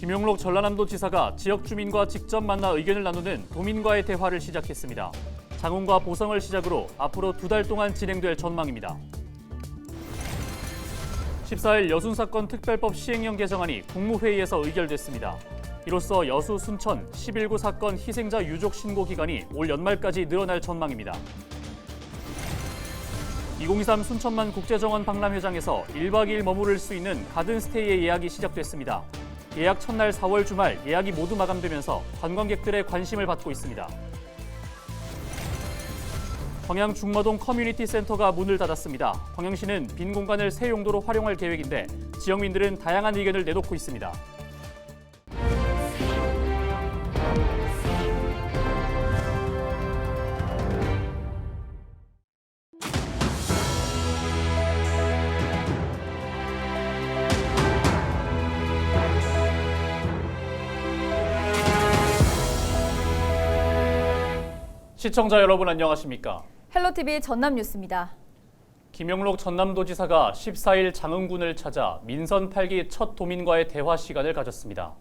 김용록 전라남도지사가 지역 주민과 직접 만나 의견을 나누는 도민과의 대화를 시작했습니다. 장흥과 보성을 시작으로 앞으로 2달 동안 진행될 전망입니다. 14일 여순사건 특별법 시행령 개정안이 국무회의에서 의결됐습니다. 이로써 여수, 순천 11구 사건 희생자 유족 신고 기간이 올 연말까지 늘어날 전망입니다. 2023 순천만 국제정원 박람회장에서 1박 2일 머무를 수 있는 가든스테이의 예약이 시작됐습니다. 예약 첫날 4월 주말 예약이 모두 마감되면서 관광객들의 관심을 받고 있습니다. 광양 중마동 커뮤니티 센터가 문을 닫았습니다. 광양시는 빈 공간을 새 용도로 활용할 계획인데 지역민들은 다양한 의견을 내놓고 있습니다. 시청자 여러분 안녕하십니까? 헬로티비 전남뉴스입니다. 김용록 전남도지사가 14일 장흥군을 찾아 민선 8기 첫 도민과의 대화 시간을 가졌습니다.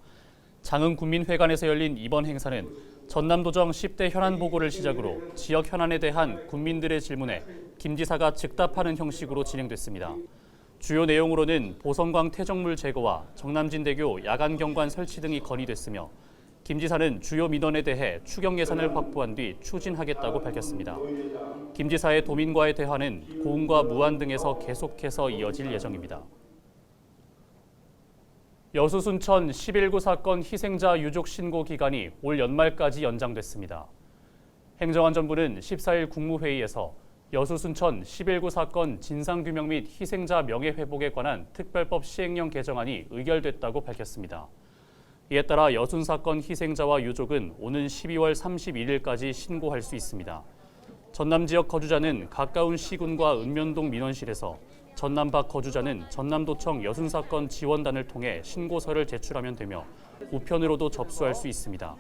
장흥군민회관에서 열린 이번 행사는 전남도정 10대 현안 보고를 시작으로 지역 현안에 대한 군민들의 질문에 김 지사가 즉답하는 형식으로 진행됐습니다. 주요 내용으로는 보성광 퇴적물 제거와 정남진대교 야간 경관 설치 등이 건의됐으며 김 지사는 주요 민원에 대해 추경 예산을 확보한 뒤 추진하겠다고 밝혔습니다. 김 지사의 도민과의 대화는 고흥과 무안 등에서 계속해서 이어질 예정입니다. 여수 순천 11구 사건 희생자 유족 신고 기간이 올 연말까지 연장됐습니다. 행정안전부는 14일 국무회의에서 여수 순천 11구 사건 진상규명 및 희생자 명예회복에 관한 특별법 시행령 개정안이 의결됐다고 밝혔습니다. 이에 따라 여순 사건 희생자와 유족은 오는 12월 31일까지 신고할 수 있습니다. 전남 지역 거주자는 가까운 시군과 읍면동 민원실에서, 전남 밖 거주자는 전남도청 여순 사건 지원단을 통해 신고서를 제출하면 되며 우편으로도 접수할 수 있습니다.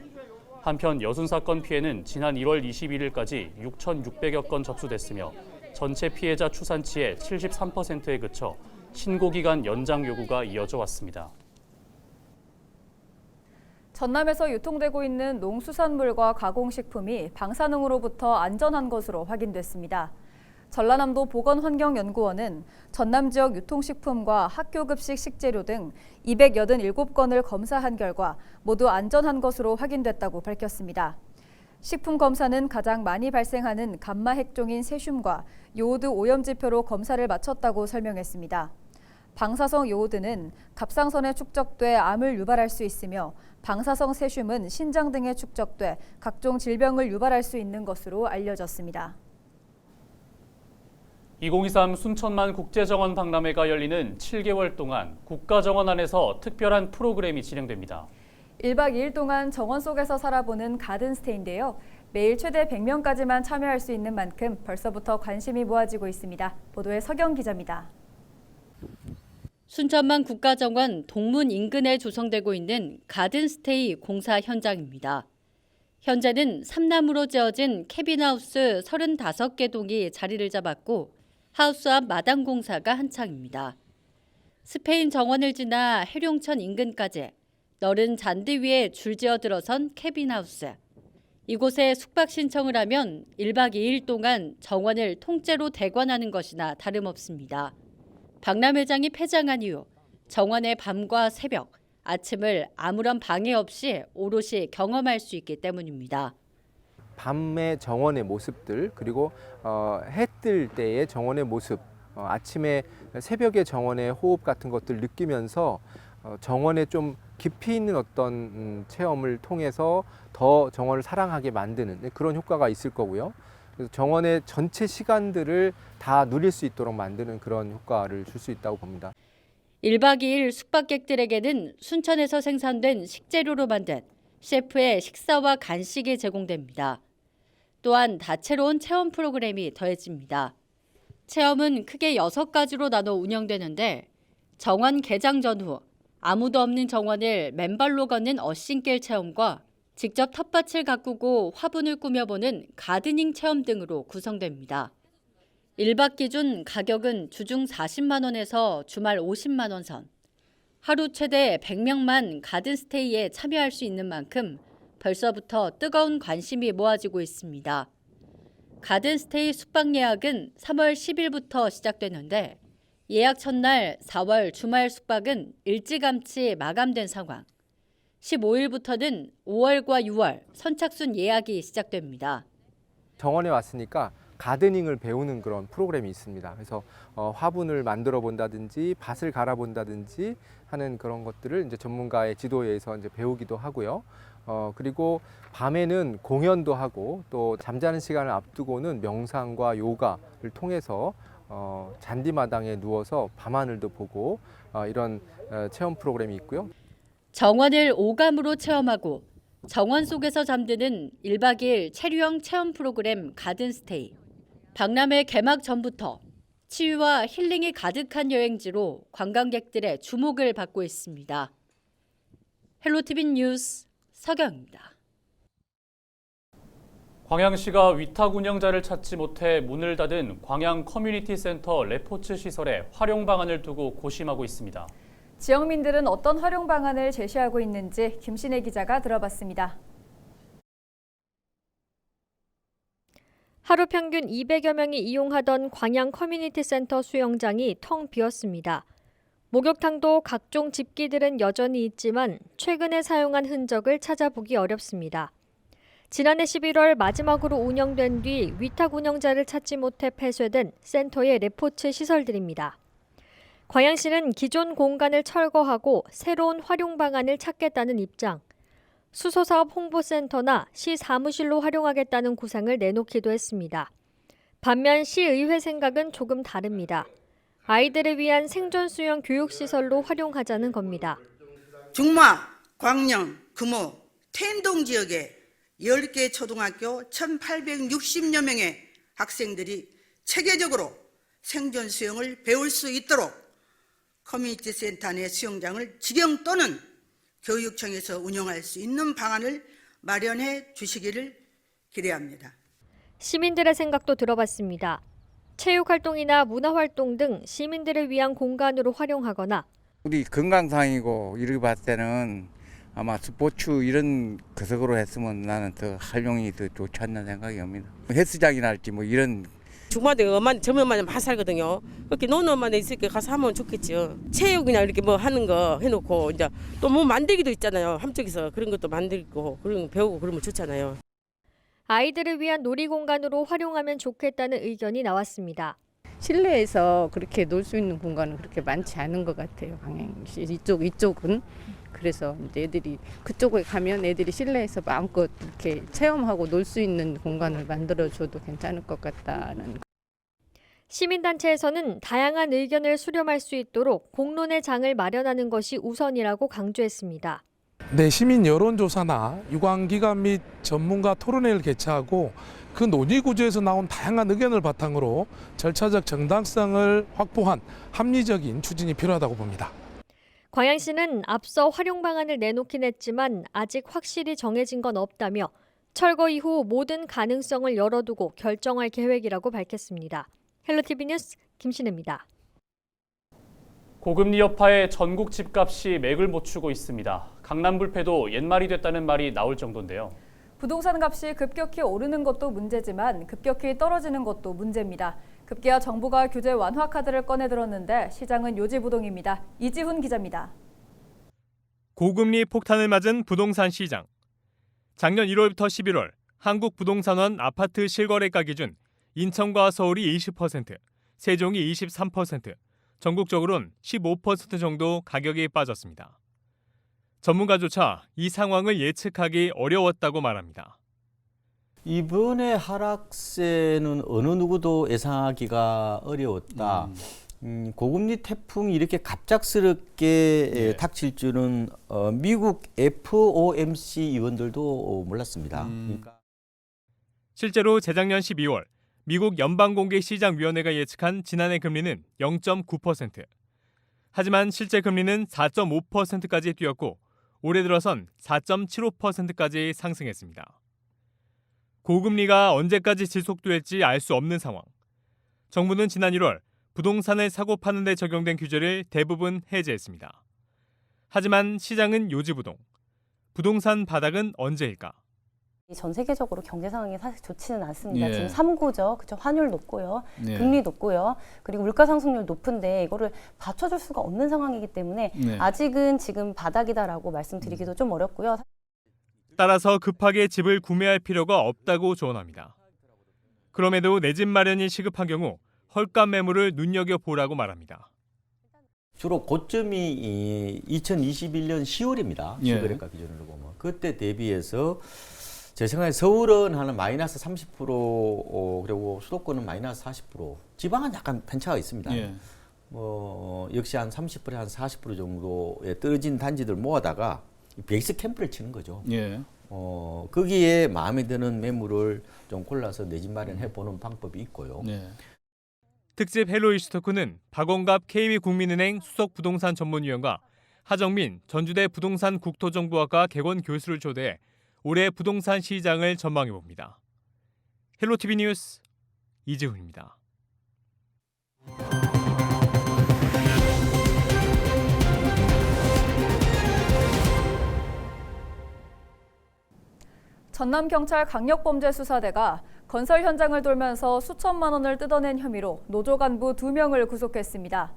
한편 여순 사건 피해는 지난 1월 21일까지 6,600여 건 접수됐으며 전체 피해자 추산치의 73%에 그쳐 신고 기간 연장 요구가 이어져 왔습니다. 전남에서 유통되고 있는 농수산물과 가공식품이 방사능으로부터 안전한 것으로 확인됐습니다. 전라남도 보건환경연구원은 전남 지역 유통식품과 학교급식 식재료 등 287건을 검사한 결과 모두 안전한 것으로 확인됐다고 밝혔습니다. 식품 검사는 가장 많이 발생하는 감마 핵종인 세슘과 요오드 오염지표로 검사를 마쳤다고 설명했습니다. 방사성 요오드는 갑상선에 축적돼 암을 유발할 수 있으며 방사성 세슘은 신장 등에 축적돼 각종 질병을 유발할 수 있는 것으로 알려졌습니다. 2023 순천만 국제정원 박람회가 열리는 7개월 동안 국가정원 안에서 특별한 프로그램이 진행됩니다. 1박 2일 동안 정원 속에서 살아보는 가든스테이인데요. 매일 최대 100명까지만 참여할 수 있는 만큼 벌써부터 관심이 모아지고 있습니다. 보도에 서경 기자입니다. 순천만 국가정원 동문 인근에 조성되고 있는 가든스테이 공사 현장입니다. 현재는 삼나무로 지어진 캐빈하우스 35개 동이 자리를 잡았고 하우스 앞 마당 공사가 한창입니다. 스페인 정원을 지나 해룡천 인근까지 넓은 잔디 위에 줄지어 들어선 캐빈하우스. 이곳에 숙박 신청을 하면 1박 2일 동안 정원을 통째로 대관하는 것이나 다름없습니다. 박람회장이 폐장한 이후 정원의 밤과 새벽, 아침을 아무런 방해 없이 오롯이 경험할 수 있기 때문입니다. 밤의 정원의 모습들, 그리고 해 뜰 때의 정원의 모습, 아침에 새벽의 정원의 호흡 같은 것들 느끼면서 정원에 좀 깊이 있는 어떤 체험을 통해서 더 정원을 사랑하게 만드는 그런 효과가 있을 거고요. 그래서 정원의 전체 시간들을 다 누릴 수 있도록 만드는 그런 효과를 줄 수 있다고 봅니다. 1박 2일 숙박객들에게는 순천에서 생산된 식재료로 만든 셰프의 식사와 간식이 제공됩니다. 또한 다채로운 체험 프로그램이 더해집니다. 체험은 크게 6가지로 나눠 운영되는데 정원 개장 전후 아무도 없는 정원을 맨발로 걷는 어싱길 체험과 직접 텃밭을 가꾸고 화분을 꾸며보는 가드닝 체험 등으로 구성됩니다. 1박 기준 가격은 주중 40만 원에서 주말 50만 원 선. 하루 최대 100명만 가든스테이에 참여할 수 있는 만큼 벌써부터 뜨거운 관심이 모아지고 있습니다. 가든스테이 숙박 예약은 3월 10일부터 시작되는데 예약 첫날 4월 주말 숙박은 일찌감치 마감된 상황. 15일부터는 5월과 6월 선착순 예약이 시작됩니다. 정원에 왔으니까 가드닝을 배우는 그런 프로그램이 있습니다. 그래서 화분을 만들어 본다든지 밭을 갈아 본다든지 하는 그런 것들을 이제 전문가의 지도에 의해서 이제 배우기도 하고요. 그리고 밤에는 공연도 하고 또 잠자는 시간을 앞두고는 명상과 요가를 통해서 잔디마당에 누워서 밤하늘도 보고 이런 체험 프로그램이 있고요. 정원을 오감으로 체험하고 정원 속에서 잠드는 1박 2일 체류형 체험 프로그램 가든스테이. 박람회 개막 전부터 치유와 힐링이 가득한 여행지로 관광객들의 주목을 받고 있습니다. 헬로티비 뉴스 서경입니다. 광양시가 위탁 운영자를 찾지 못해 문을 닫은 광양 커뮤니티 센터 레포츠 시설에 활용 방안을 두고 고심하고 있습니다. 지역민들은 어떤 활용 방안을 제시하고 있는지 김신혜 기자가 들어봤습니다. 하루 평균 200여 명이 이용하던 광양 커뮤니티 센터 수영장이 텅 비었습니다. 목욕탕도 각종 집기들은 여전히 있지만 최근에 사용한 흔적을 찾아보기 어렵습니다. 지난해 11월 마지막으로 운영된 뒤 위탁 운영자를 찾지 못해 폐쇄된 센터의 레포츠 시설들입니다. 광양시는 기존 공간을 철거하고 새로운 활용 방안을 찾겠다는 입장, 수소사업 홍보센터나 시 사무실로 활용하겠다는 구상을 내놓기도 했습니다. 반면 시의회 생각은 조금 다릅니다. 아이들을 위한 생존 수영 교육시설로 활용하자는 겁니다. 중마, 광녕, 금호, 텐동 지역에 10개 초등학교 1,860여 명의 학생들이 체계적으로 생존 수영을 배울 수 있도록 커뮤니티 센터 내 수영장을 직영 또는 교육청에서 운영할 수 있는 방안을 마련해 주시기를 기대합니다. 시민들의 생각도 들어봤습니다. 체육활동이나 문화활동 등 시민들을 위한 공간으로 활용하거나 우리 건강상이고 이렇게 봤을 때는 아마 스포츠 이런 구석으로 했으면 나는 더 활용이 더 좋지 않나 생각이 옵니다. 헬스장이나 할지 뭐 이런 주말에 엄마 젊은 엄마는 많이 살거든요. 그렇게 노는 엄마는 있으니까 가서 하면 좋겠죠. 체육이나 이렇게 뭐 하는 거 해놓고 이제 또 뭐 만들기도 있잖아요. 한쪽에서 그런 것도 만들고 그런 거 배우고 그러면 좋잖아요. 아이들을 위한 놀이공간으로 활용하면 좋겠다는 의견이 나왔습니다. 실내에서 그렇게 놀 수 있는 공간은 그렇게 많지 않은 것 같아요. 광양시 이쪽은. 그래서 이제 애들이 그쪽에 가면 애들이 실내에서 마음껏 이렇게 체험하고 놀 수 있는 공간을 만들어줘도 괜찮을 것 같다는. 시민단체에서는 다양한 의견을 수렴할 수 있도록 공론의 장을 마련하는 것이 우선이라고 강조했습니다. 네, 시민 여론조사나 유관기관 및 전문가 토론회를 개최하고 그 논의 구조에서 나온 다양한 의견을 바탕으로 절차적 정당성을 확보한 합리적인 추진이 필요하다고 봅니다. 광양시는 앞서 활용 방안을 내놓긴 했지만 아직 확실히 정해진 건 없다며 철거 이후 모든 가능성을 열어두고 결정할 계획이라고 밝혔습니다. 헬로티비 뉴스 김신혜입니다. 고금리 여파에 전국 집값이 맥을 못 추고 있습니다. 강남 불패도 옛말이 됐다는 말이 나올 정도인데요. 부동산 값이 급격히 오르는 것도 문제지만 급격히 떨어지는 것도 문제입니다. 급기야 정부가 규제 완화 카드를 꺼내 들었는데 시장은 요지부동입니다. 이지훈 기자입니다. 고금리 폭탄을 맞은 부동산 시장. 작년 1월부터 11월 한국부동산원 아파트 실거래가 기준 인천과 서울이 20%, 세종이 23%, 전국적으로는 15% 정도 가격이 빠졌습니다. 전문가조차 이 상황을 예측하기 어려웠다고 말합니다. 이번의 하락세는 어느 누구도 예상하기가 어려웠다. 고금리 태풍이 이렇게 갑작스럽게 닥칠 줄은 미국 FOMC 위원들도 몰랐습니다. 그러니까. 실제로 재작년 12월 미국 연방공개시장위원회가 예측한 지난해 금리는 0.9%. 하지만 실제 금리는 4.5%까지 뛰었고 올해 들어선 4.75%까지 상승했습니다. 고금리가 언제까지 지속될지 알 수 없는 상황. 정부는 지난 1월 부동산을 사고 파는 데 적용된 규제를 대부분 해제했습니다. 하지만 시장은 요지부동. 부동산 바닥은 언제일까? 전 세계적으로 경제 상황이 사실 좋지는 않습니다. 예. 지금 3구죠. 그쵸? 환율 높고요. 예. 금리 높고요. 그리고 물가 상승률 높은데 이거를 받쳐줄 수가 없는 상황이기 때문에 네. 아직은 지금 바닥이다라고 말씀드리기도 좀 어렵고요. 따라서 급하게 집을 구매할 필요가 없다고 조언합니다. 그럼에도 내 집 마련이 시급한 경우 헐값 매물을 눈여겨보라고 말합니다. 주로 고점이 2021년 10월입니다. 예. 실거래가 기준으로 보면. 그때 대비해서 제 생각에 서울은 한 마이너스 30%, 그리고 수도권은 마이너스 40%, 지방은 약간 편차가 있습니다. 예. 역시 한 30%, 한 40% 정도에 떨어진 단지들 모아다가 베이스 캠프를 치는 거죠. 예. 거기에 마음에 드는 매물을 좀 골라서 내 집 마련해 보는 방법이 있고요. 네. 특집 헬로 이슈 토크는 박원갑 KB국민은행 수석부동산 전문위원과 하정민 전주대 부동산 국토정보학과 객원 교수를 초대해 올해 부동산 시장을 전망해봅니다. 헬로TV 뉴스 이지훈입니다. 전남경찰 강력범죄수사대가 건설 현장을 돌면서 수천만 원을 뜯어낸 혐의로 노조 간부 2명을 구속했습니다.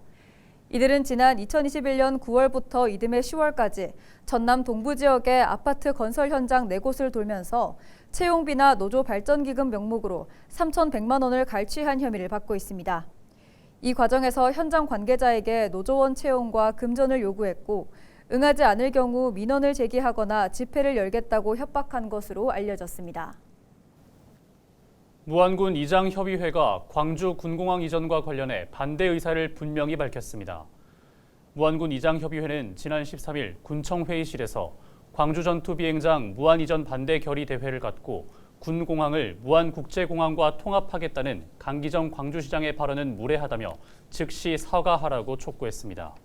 이들은 지난 2021년 9월부터 이듬해 10월까지 전남 동부 지역의 아파트 건설 현장 4곳을 돌면서 채용비나 노조 발전기금 명목으로 3,100만 원을 갈취한 혐의를 받고 있습니다. 이 과정에서 현장 관계자에게 노조원 채용과 금전을 요구했고 응하지 않을 경우 민원을 제기하거나 집회를 열겠다고 협박한 것으로 알려졌습니다. 무안군 이장협의회가 광주 군공항 이전과 관련해 반대 의사를 분명히 밝혔습니다. 무안군 이장협의회는 지난 13일 군청 회의실에서 광주 전투 비행장 무안 이전 반대 결의 대회를 갖고 군공항을 무안국제공항과 통합하겠다는 강기정 광주시장의 발언은 무례하다며 즉시 사과하라고 촉구했습니다.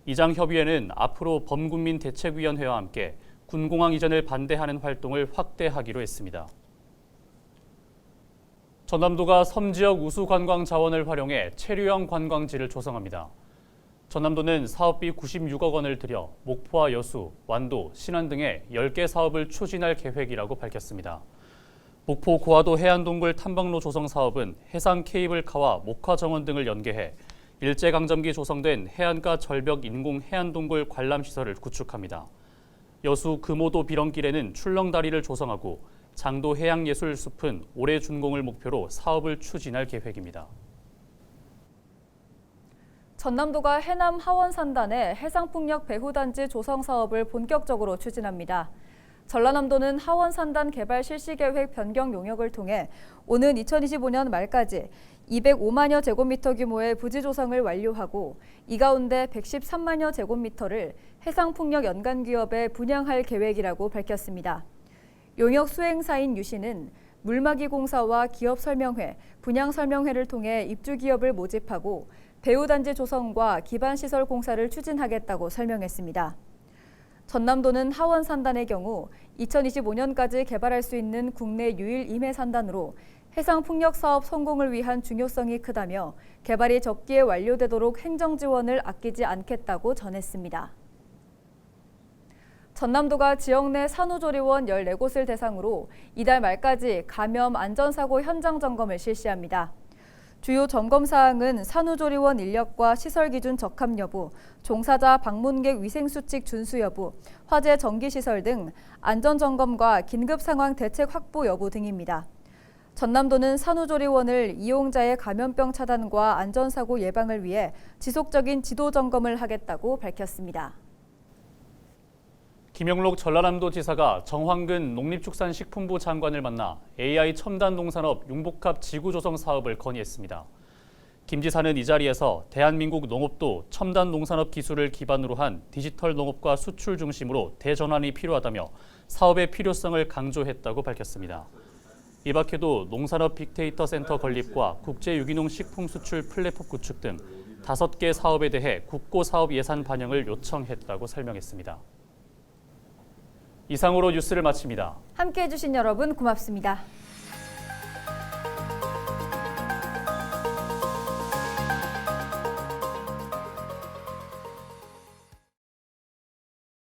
이장협의회는 앞으로 범군민 대책위원회와 함께 군공항 이전을 반대하는 활동을 확대하기로 했습니다. 전남도가 섬지역 우수 관광 자원을 활용해 체류형 관광지를 조성합니다. 전남도는 사업비 96억 원을 들여 목포와 여수, 완도, 신안 등의 10개 사업을 추진할 계획이라고 밝혔습니다. 목포 고화도 해안동굴 탐방로 조성 사업은 해상 케이블카와 목화 정원 등을 연계해 일제강점기 조성된 해안가 절벽 인공 해안동굴 관람시설을 구축합니다. 여수 금오도 비렁길에는 출렁다리를 조성하고 장도 해양예술숲은 올해 준공을 목표로 사업을 추진할 계획입니다. 전남도가 해남 하원산단의 해상풍력 배후단지 조성 사업을 본격적으로 추진합니다. 전라남도는 하원산단 개발 실시계획 변경 용역을 통해 오는 2025년 말까지 205만여 제곱미터 규모의 부지 조성을 완료하고 이 가운데 113만여 제곱미터를 해상풍력 연간기업에 분양할 계획이라고 밝혔습니다. 용역 수행사인 유시는 물막이 공사와 기업설명회, 분양설명회를 통해 입주기업을 모집하고 배후단지 조성과 기반시설 공사를 추진하겠다고 설명했습니다. 전남도는 하원산단의 경우 2025년까지 개발할 수 있는 국내 유일 임해산단으로 해상풍력 사업 성공을 위한 중요성이 크다며 개발이 적기에 완료되도록 행정지원을 아끼지 않겠다고 전했습니다. 전남도가 지역 내 산후조리원 14곳을 대상으로 이달 말까지 감염 안전사고 현장 점검을 실시합니다. 주요 점검 사항은 산후조리원 인력과 시설 기준 적합 여부, 종사자 방문객 위생수칙 준수 여부, 화재 정기시설 등 안전점검과 긴급상황 대책 확보 여부 등입니다. 전남도는 산후조리원을 이용자의 감염병 차단과 안전사고 예방을 위해 지속적인 지도 점검을 하겠다고 밝혔습니다. 김영록 전라남도지사가 정황근 농림축산식품부 장관을 만나 AI 첨단 농산업 융복합 지구조성 사업을 건의했습니다. 김 지사는 이 자리에서 대한민국 농업도 첨단 농산업 기술을 기반으로 한 디지털 농업과 수출 중심으로 대전환이 필요하다며 사업의 필요성을 강조했다고 밝혔습니다. 이 밖에도 농산업 빅데이터 센터 건립과 국제 유기농 식품 수출 플랫폼 구축 등 5개 사업에 대해 국고 사업 예산 반영을 요청했다고 설명했습니다. 이상으로 뉴스를 마칩니다. 함께해 주신 여러분 고맙습니다.